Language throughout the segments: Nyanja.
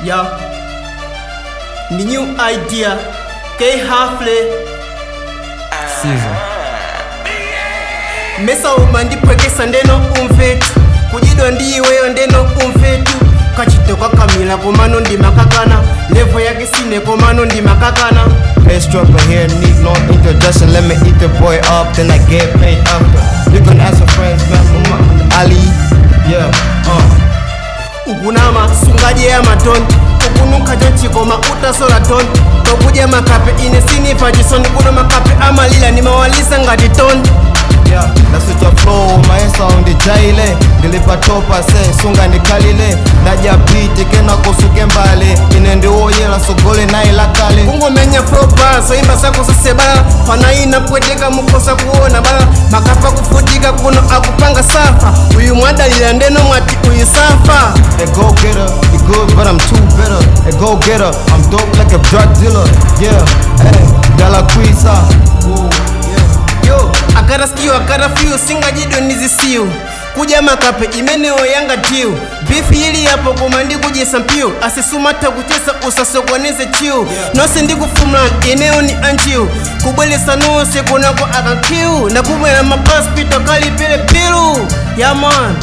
Yeah. The new idea. Humphrey. Caesar. Mesa umandi pwekesa ndeno umvetu. Kujido ndiwe ndeno umvetu. Kachito kwa kamila komano ndi makakana. Levo yake sine komano ndi makakana. Bass dropper here, need no introduction. Let me eat the boy up, then I get paid after. You can ask your friends, man, Mama, Ali. Yeah, Ukunama sungaje ya matonti. Ukunuka jonchiko mauta sola tonti. Tokuja makape ine sini fajisondi. Kuno makape amalila ni mawalisa ngati tonti. yeah, that's what your flow, my sound the jaile. Dilipa topa se, sunga ni kalile. Naja beat, kena kusuke mbale. Inende oye la sogole na ila kale. Kungo menya propa, so imba sako sase bala. Panaina kwedeka mukosa kuona bala. Makapa kufutika kuno akupanga safa. Uyu mwada lilandeno mwati uyu safa. They go getter, you good but I'm too bitter. They go getter, I'm dope like a drug dealer. Yeah, hey, Dala Quisa. Yo, akara skiyo, akara fiyo, singa jido nizisiyo. Kuja makape imeneo yanga tiu. Bifi hili yapo kumandi kujesa mpio. Asisumata kutesa usasokwanese chiu. Nose ndi kufumla eneo ni anchiu. Kubwele sanose kunako akankiu. Na kubwele mapaspito kali pele pilu. Yeah man.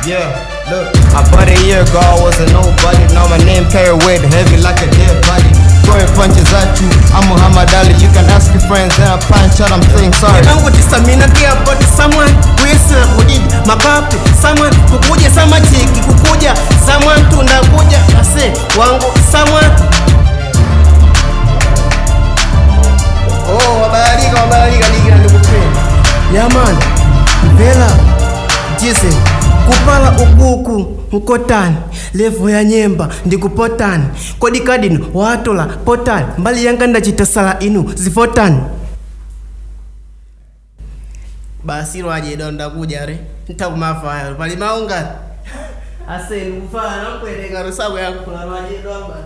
Yeah, look, about a year ago I wasn't nobody. Now my name carry weight heavy like a dead body. Throwing punches at you, I'm Muhammad Ali. You can ask your friends and I punch out, I'm saying sorry. Nangu tisamina kia body someone. Kuyesa kudidi makape someone. Kukuja sama chiki kukuja someone. Tunakuja ase wangu someone. Oh wabalika ligi na ndukupenda. Yeah man, Vela Jise kupala ukuku mkotani. Levo ya nyemba ndikupotani. Kodi kadino watola potani. Mbali yanganda chitasala inu zifotani. Basi waje donda kujare. Ntakumafaya pali maunga. Ase nufana kweleka rusabu yangu kuna waje donda.